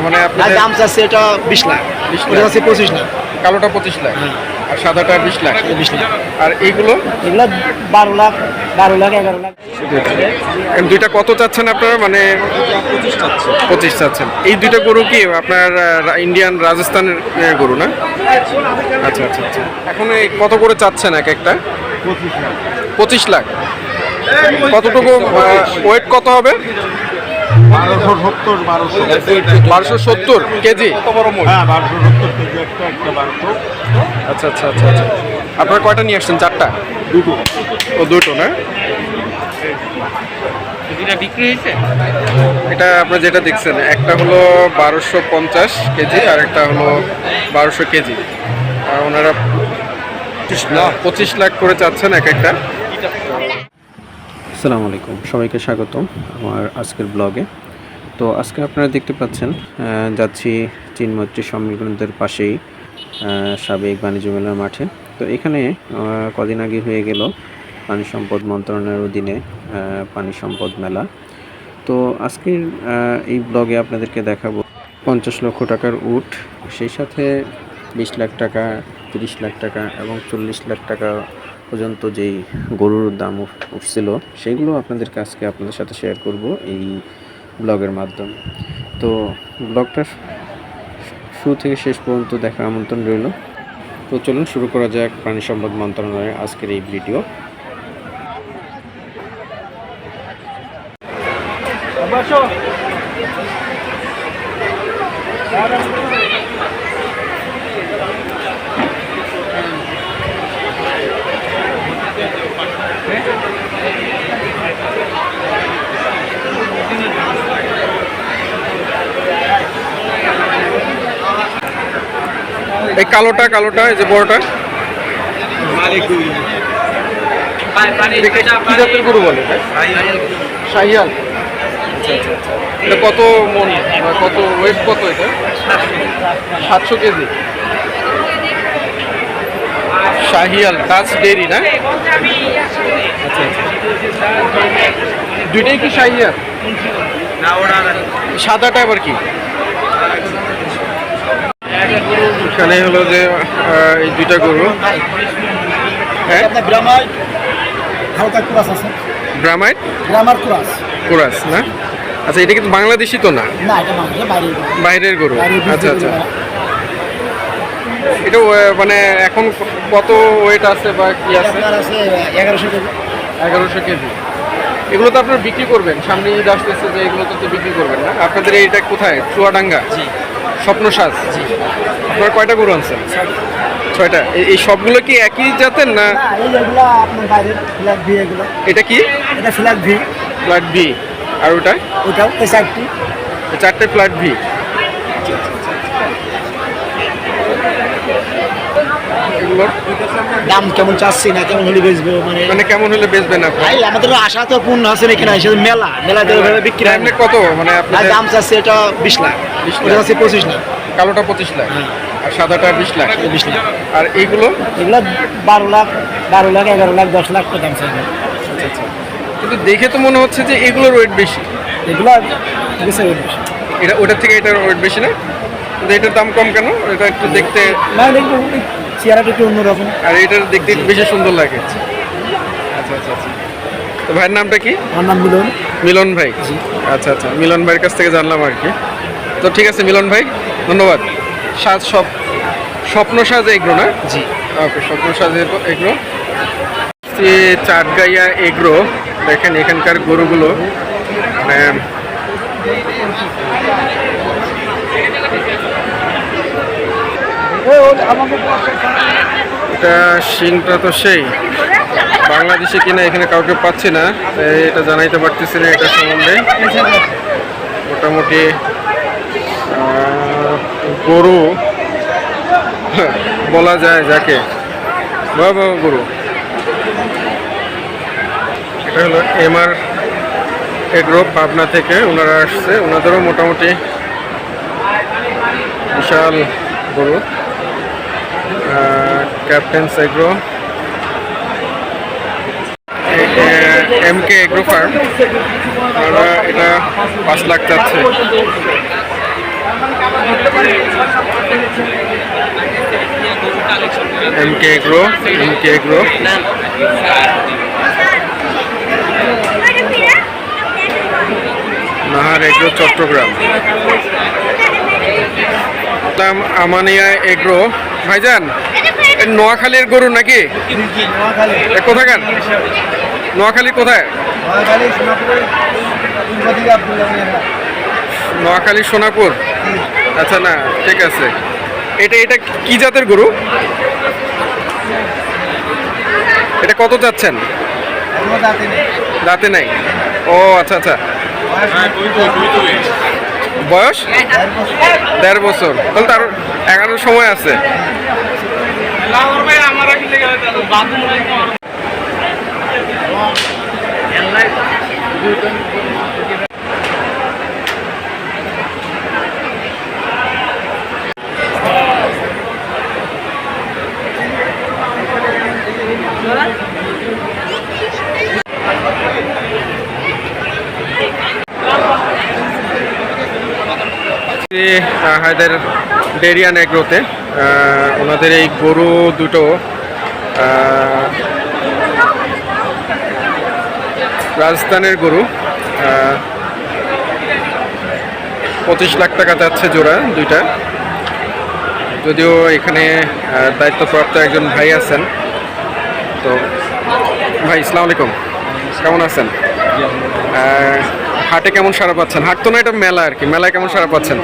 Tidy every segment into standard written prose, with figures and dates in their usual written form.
মানে আপনাদের দাম চাচ্ছে এটা 20 লাখ, 20 ওটা লাখ। আছে 25 লাখ। কালোটা 25 লাখ আর সাদাটা 20 লাখ। 20 লাখ। আর এইগুলো এগুলো 12 লাখ, 12 লাখ, 11 লাখ। দুইটা কত চাচ্ছেন আপনারা? মানে 25 চাচ্ছেন। এই দুইটা গরু কি আপনার ইন্ডিয়ান রাজস্থানের গরু না? আচ্ছা আচ্ছা আচ্ছা। এখন এই কত করে চাচ্ছেন এক একটা? 25 লাখ। কতটুকু ওয়েট কত হবে? 1270 কেজি। আচ্ছা আচ্ছা আচ্ছা আচ্ছা। আপনারা কয়টা নিয়ে আসছেন? 4টা? ও দুটো না? বিক্রি হয়েছে। এটা আপনারা যেটা দেখছেন একটা হলো 1250 কেজি আর একটা হলো 1200 কেজি। আর ওনারা 25 লাখ করে চাচ্ছেন এক একটা। আসসালামু আলাইকুম, সবাইকে স্বাগতম আমার আজকের ব্লগে। তো আজকে আপনারা দেখতে পাচ্ছেন যাচ্ছি চিনমৈত্রী সম্মেলনদের পাশেই সাবেক বাণিজ্য মেলার মাঠে। তো এখানে কদিন আগে হয়ে গেল পানি সম্পদ মন্ত্রণালয়ের অধীনে পানি সম্পদ মেলা। তো আজকের এই ব্লগে আপনাদেরকে দেখাবো 50 লক্ষ টাকার উট, সেই সাথে 20 লাখ টাকা, 30 লাখ টাকা এবং 40 লাখ টাকা পর্যন্ত যেই গরুর দাম উঠছিল সেগুলো আপনাদেরকে আজকে আপনাদের সাথে শেয়ার করব এই ব্লগের মাধ্যমে। তো ব্লগটা শুরু থেকে শেষ পর্যন্ত দেখার আমন্ত্রণ রইল। তো চলুন শুরু করা যাক প্রাণী সম্পদ মন্ত্রণালয়ের আজকের এই ভিডিও। এই কালোটা এই যে বড়টা কি জাতের গরু বলে? শাহিয়াল। এটা কত মন, কত ওয়েট কত এটা? 700 কেজি। শাহিয়াল কাজ ডেরি না? আচ্ছা আচ্ছা। দুইটাই কি শাহিয়াল? সাদাটা আবার কি? এখানে হলো যে এই দুইটা গরু। হ্যাঁ, গ্রামার হালকা কুরাস আছে। ব্রাহ্মাইট গ্রামার কুরাস। কুরাস না? আচ্ছা, এটা কিন্তু বাংলাদেশি তো না? না, এটা বাংলাদেশের বাইরের গরু। আচ্ছা আচ্ছা। এটা মানে এখন কত ওয়েট আছে বা কি আছে? আপনার আছে 1100 কেজি। 1100 কেজি। এগুলো তো আপনারা বিক্রি করবেন, সামনে ঈদ আসতেছে, যে এগুলো তো বিক্রি করবেন না? আপনাদের এইটা কোথায়? চুয়াডাঙ্গা স্বপ্নসাজ। আপনারা কয়টা গরু আনছেন? 6টা। এই সবগুলো কি একই জাতের না? এগুলো আপনার বাইরের ফ্ল্যাগ ভি। এগুলো এটা কি? এটা ফ্ল্যাগ ভি। Flat V. আর ওটা? ওটাও এই চারটি। 4টে ফ্ল্যাট ভি। এগুলোর দাম কেমন চাচ্ছি না কেমন হলে বেচবো, মানে কেমন হলে বেচবেন আপনি? ভাই আমাদের আশা তো পূর্ণ আছে নাকি না, সেটা মেলা ধরে বিক্রি হয়। এমনি কত মানে আপনাদের? দাম চাচ্ছে এটা 20 লাখ, 20 লাখ। ওটা আছে 25 লাখ। কালোটা 25 লাখ আর সাদাটা 20 লাখ। 20 লাখ। আর এইগুলো? এগুলো 12 লাখ, 11 লাখ, 10 লাখ দাম চাই। আচ্ছা আচ্ছা। কিন্তু দেখে তো মনে হচ্ছে যে এগুলোর ওয়েট বেশি। এগুলো বেশি। এটা ওটার থেকে এটার ওয়েট বেশি না? কিন্তু এটার দাম কম কেন? এটা একটু দেখতে না, দেখবো চেহারাটা একটু অন্যরকম। আর এটার দেখতে একটু বেশি সুন্দর লাগে। আচ্ছা আচ্ছা আচ্ছা। তো ভাইয়ের নামটা কি? আমার নাম মিলন। মিলন ভাই। আচ্ছা আচ্ছা, মিলন ভাইয়ের কাছ থেকে জানলাম আর কি। তো ঠিক আছে মিলন ভাই, ধন্যবাদ। স্বপ্নসাজ এগ্রো না? জি। ওকে, স্বপ্নসাজ এগ্রো। চাটগাইয়া এগ্রো। দেখেন এখানকার গরুগুলো মানে এটা শিংটা তো সেই বাংলাদেশে কিনা এখানে কাউকে পাচ্ছি না, এটা জানাইতে পারতেছি না এটা সম্বন্ধে। মোটামুটি গরু বলা যায় যাকে, বাবা গরু। এটা হলো এমআর এগ্রো, পাবনা থেকে ওনারা আসছে। ওনাদেরও মোটামুটি বিশাল গরু। ক্যাপ্টেন্স এগ্রো, এমকে এগ্রো ফার্ম। ওনারা এটা 5 লাখ চাচ্ছে। এমকে এগ্রো, এমকে এগ্রো। নাহার এগ্রো চট্টগ্রাম। নাম আমানিয়া এগ্রো। ভাইজান নোয়াখালীর গরু নাকি? কোথাকার? নোয়াখালী কোথায়? নোয়াখালী সোনাপুর। আচ্ছা, না ঠিক আছে। এটা এটা কি জাতের গরু? এটা কত যাচ্ছেন? দাঁতে নাই। ও আচ্ছা আচ্ছা। বয়স 1.5 বছর, তাহলে তার 11 সময় আছে। হায়দার ডেরিয়ান এগ্রোতে ওনাদের এই গরু দুটো রাজস্থানের গরু, 25 লাখ টাকা যাচ্ছে জোড়া দুইটা। যদিও এখানে দায়িত্বপ্রাপ্ত একজন ভাই আছেন। তো ভাই আসসালামু আলাইকুম, কেমন আছেন? হাটে কেমন সাড়া পাচ্ছেন? হাট তো না, এটা মেলা আর কি। মেলায় কেমন সাড়া পাচ্ছেন?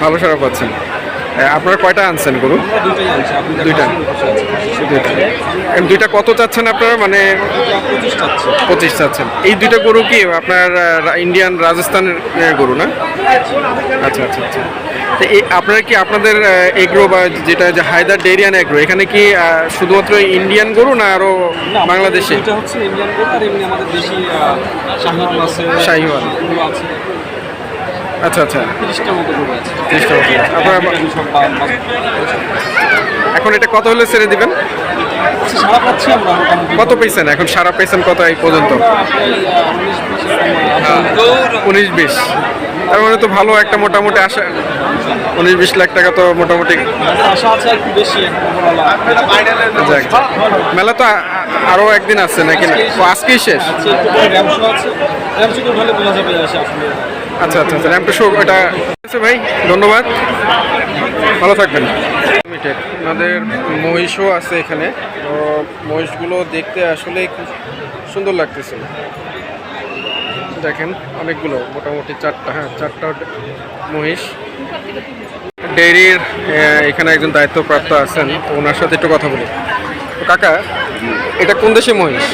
ভালো সাড়া পাচ্ছেন। আপনারা কয়টা আনছেন গরু? দুইটা। দুইটা কত চাচ্ছেন আপনারা? মানে 25 চাচ্ছেন। এই দুইটা গরু কি আপনার ইন্ডিয়ান রাজস্থানের গরু না? আচ্ছা আচ্ছা আচ্ছা। তো এই আপনারা কি আপনাদের এগ্রো বা যেটা যে হায়দার ডেরিয়ান এগ্রো, এখানে কি শুধুমাত্র ইন্ডিয়ান গরু না আরো বাংলাদেশে? এটা হচ্ছে ইন্ডিয়ান গরু, আর এমনি আমাদের দেশি শাহিওয়াল আছে। শাহিওয়াল আছে। আচ্ছা আচ্ছা, 30টার মতো গরু আছে। 30টা মতো। আপনারা এখন এটা কত হলে ছেড়ে দিবেন? সারা পাচ্ছি আমরা মোটামুটি। কত পেয়েছেন এখন? সারা পেয়েছেন কত এই পর্যন্ত? 19-20। তার মানে তো ভালো একটা মোটামুটি আশা। 19-20 লাখ টাকা তো মোটামুটি আশা আছে একটু বেশি। যাক, মেলা তো আরো একদিন আছে নাকি? না, আজকেই শেষ। র্যামশো আছে, র্যামশো তো ভালো বোঝা যাবে আসলে। আচ্ছা আচ্ছা আচ্ছা, র্যাম্পটো শো ওটা আছে ভাই, ধন্যবাদ, ভালো থাকবেন। আমাদের মহিষও আছে এখানে। তো মহিষগুলো দেখতে আসলে খুব সুন্দর লাগতেছে। দেখেন অনেকগুলো, মোটামুটি 4টা। হ্যাঁ, 4টা মহিষ। ডেইরির এখানে একজন দায়িত্বপ্রাপ্ত আছেন, তো ওনার সাথে একটু কথা বলি। তো কাকা, এটা কোন দেশে মহিষ?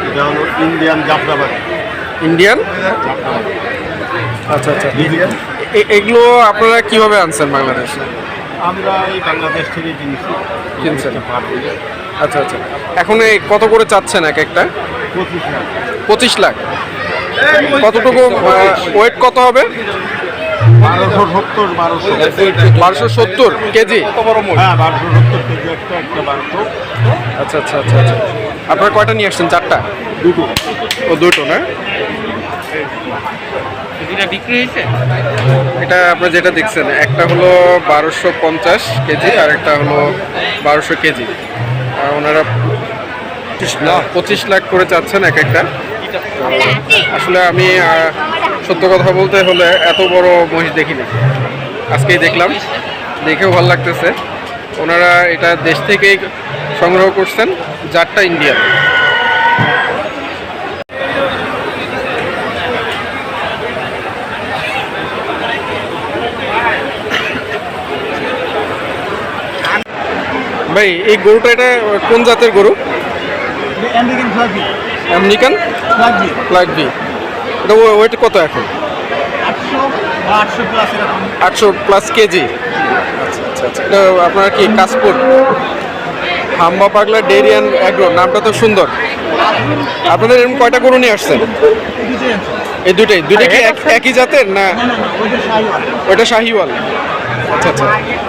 এটা হলো ইন্ডিয়ান জাফরাবাদী। ইন্ডিয়ান? আচ্ছা আচ্ছা। এগুলো আপনারা কিভাবে আনছেন বাংলাদেশে? আমরা এই বাংলাদেশ থেকে কিনছেন? আচ্ছা আচ্ছা। এখন এই কত করে চাচ্ছেন এক একটা? 25 লাখ। কতটুকু ওয়েট কত হবে? 1270 কেজি। হ্যাঁ, 1270 কেজি একটা 1200। আচ্ছা আচ্ছা আচ্ছা আচ্ছা। আপনারা কয়টা নিয়ে আসছেন? 4টা? দুটো। ও, দুটো না? বিক্রি হয়েছে। এটা আপনারা যেটা দেখছেন, একটা হলো 1250 কেজি আর একটা হলো 1200 কেজি। ওনারা 25 লাখ করে চাচ্ছেন এক একটা। আসলে আমি সত্য কথা বলতে হলে এত বড় মহিষ দেখিনি, আজকেই দেখলাম, দেখেও ভালো লাগতেছে। ওনারা এটা দেশ থেকেই সংগ্রহ করছেন, জাতটা ইন্ডিয়ান। ভাই এই গরুটা এটা কোন জাতের গরু? আমেরিকান ফ্ল্যাগ বি। এটা ওয়েট কত এখন? 800+ কেজি। আচ্ছা আচ্ছা আচ্ছা। এটা আপনার কি কাশপুর হাম্বা পাগলা ডেরিয়ান এগ্রো, নামটা তো সুন্দর। আপনাদের এরকম কয়টা গরু নিয়ে আসছেন? এই দুইটাই কি একই জাতের না? ওইটা শাহিওয়াল। আচ্ছা আচ্ছা।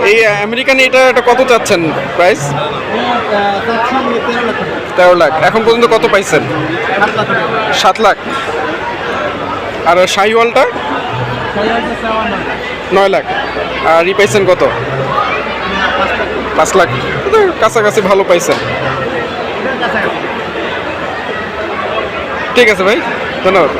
এই আমেরিকান এটা কত চাচ্ছেন প্রাইস? 13 লাখ। এখন পর্যন্ত কত পাইছেন? 7 লাখ। আর শাহিওয়ালটা 9 লাখ। আর ই পাইছেন কত? 5 লাখ। তো কাছাকাছি ভালো পাইছেন। ঠিক আছে ভাই, ধন্যবাদ।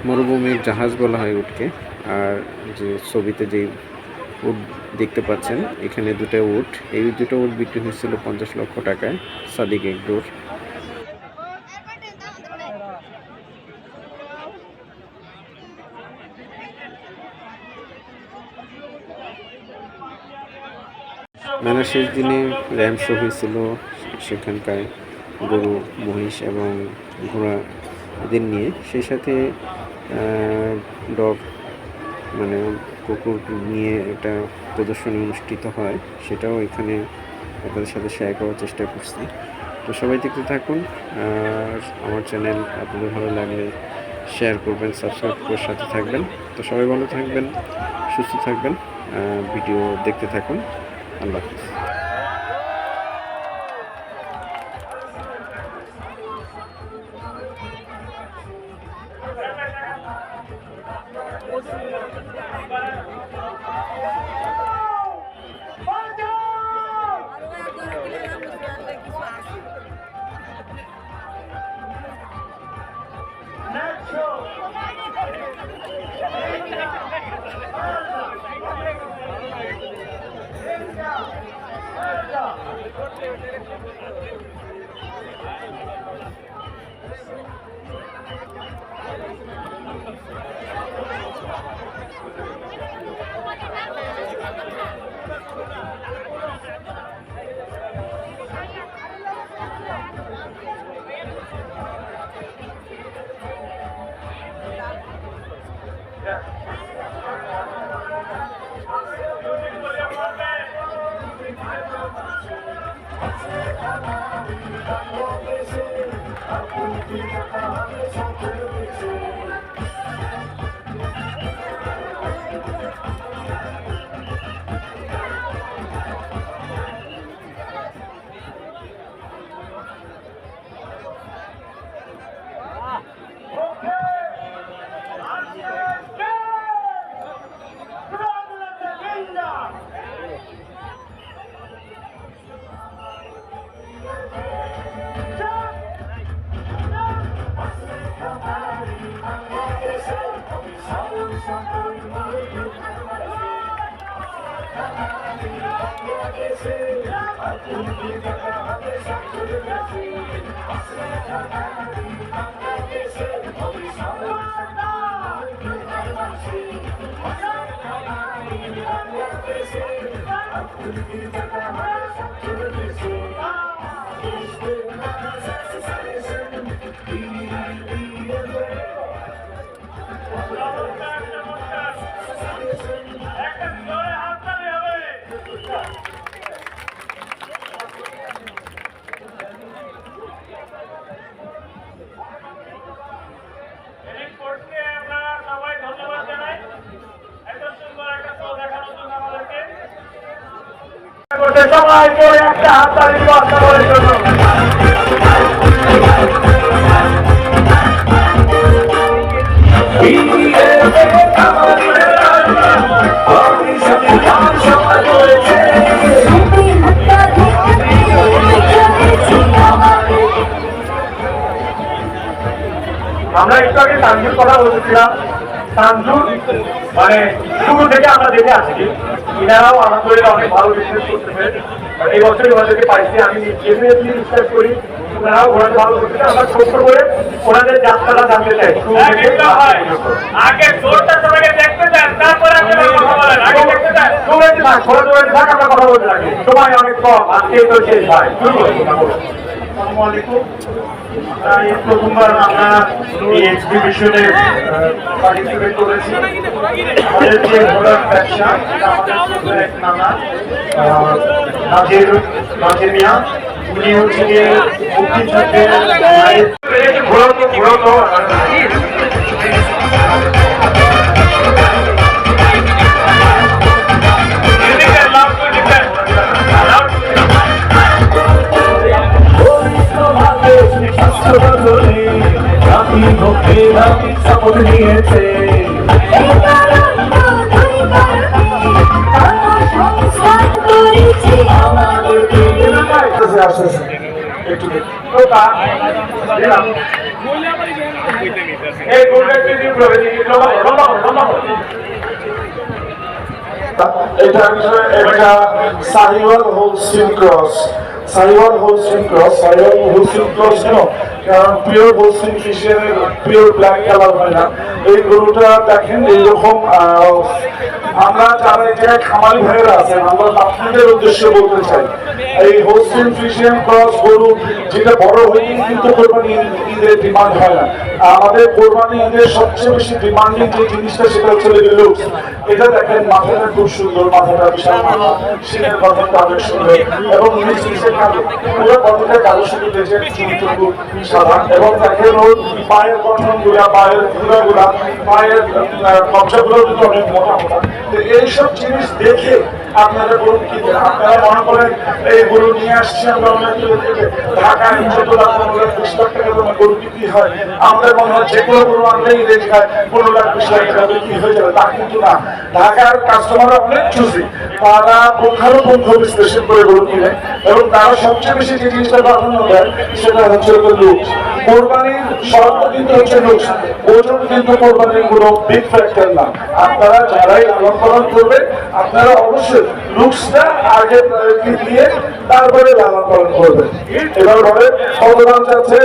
মরুভূমির জাহাজ বলা হয় উটকে। আর যে ছবিতে যে উট দেখতে পাচ্ছেন, এখানে দুটো উট, এই দুটো উট বিক্রি হয়েছিল 50 লক্ষ টাকায় সাদিক এগ্রোর। মেলার শেষ দিনে র্যাম শো হয়েছিল, সেখানকার গরু, মহিষ এবং ঘোড়া এদের নিয়ে, সেই সাথে ডগ মানে কুকুর নিয়ে একটা প্রদর্শনী অনুষ্ঠিত হয়, সেটাও এখানে আপনাদের সাথে শেয়ার করার চেষ্টা করছি। তো সবাই দেখতে থাকুন, আর আমার চ্যানেল আপনাদের ভালো লাগলে শেয়ার করবেন, সাবস্ক্রাইব করে সাথে থাকবেন। তো সবাই ভালো থাকবেন, সুস্থ থাকবেন, ভিডিও দেখতে থাকুন। আল্লাহ হাফিজ। সবাইকে একটা হাততালি বাস্তবায়নের জন্য আমরা একটু আগে তানজুর কথা বলছিলাম। তানজুর মানে শুরু থেকে আমরা দেখে আসছি, এনারাও আলহামদুলিল্লাহ অনেক ভালো বিজনেস করতেছে। এই বছরই ওনাদেরকে পাইছি, আমি ডেফিনেটলি বিশ্বাস করি ওনারাও ঘোরাতে ভালো করতেছে। আমরা ছোট্ট করে ওনাদের যাত্রাটা জানতে চাই শুরু থেকে। আগে জোরটা সবাইকে দেখতে চান, তারপরে আমরা কথা বলতে থাকি। সময় অনেক কম, আজকে তো শেষ হয়। আসসালামু আলাইকুম। এই প্রথমবার আমরা এই এক্সিবিশনে পার্টিসিপেট করেছি। আমাদের যে ঘোড়ার ব্যবসা, আমাদের এক নানা নাজির মিয়া, উনি হচ্ছে গিয়ে মুক্তিযুদ্ধের ঘোরাতো শপথ নিয়েছে একটু এটা একটা সাহিওয়াল হোলস্টিন ক্রস কারণ পিওর হোলস্টিন ফিশের পিওর ব্ল্যাক কালার হয় না। এই গরুটা দেখেন এইরকম আমরা যারা এই জায়গায় খামারি ভাইয়েরা আছেন আমরা আপনাদের উদ্দেশ্যে বলতে চাই এই হোলস্টিন ফিশিয়ান ক্রস গরু যেটা বড় হয়ে কিন্তু কোরবানি ঈদের ডিমান্ড হয় না। আমাদের কোরবানি ঈদের সবচেয়ে বেশি ডিমান্ডিং যে জিনিসটা সেটা হচ্ছে লুকস। এটা দেখেন মাথাটা খুব সুন্দর, মাথাটা বিশাল মাথা, শিঙের গঠনটা অনেক সুন্দর এবং নিচে কালো, পুরো গঠনটা কালো শুধু দেখে চুলটুকু সাদা এবং দেখেন ওর পায়ের গঠনগুলা, পায়ের ঘুরাগুলা, পায়ের কবজাগুলো কিন্তু অনেক মোটা মোটা। তো এইসব জিনিস দেখে আপনারা গরু কিনবেন। আপনারা মনে করেন এই গরু নিয়ে আসছি আমরা অনেক ঢাকায় 14 লাখ 15 লাখ 20 লাখ টাকা দামে গরু বিক্রি হয়। আমাদের মনে হয় যে কোনো গরু আনলেই রেখায় 15 লাখ 20 লাখ টাকা বিক্রি হয়ে যাবে, তা কিন্তু না। ঢাকার কাস্টমাররা অনেক চুজি, তারা পুঙ্খানুপুঙ্খ বিশ্লেষণ করে গরু কিনে এবং তারা সবচেয়ে বেশি যে জিনিসটা প্রাধান্য দেয় সেটা হচ্ছে লুকস। কোরবানির শর্ত কিন্তু হচ্ছে লুকস, ওজন কিন্তু কোরবানির কোনো বিগ ফ্যাক্টর না। আপনারা যারাই লালন পালন করবে আপনারা অবশ্যই লুকসটা আগে দিয়ে তারপরে লালন পালন করবেন। এবার বলে কত দাম চাচ্ছে?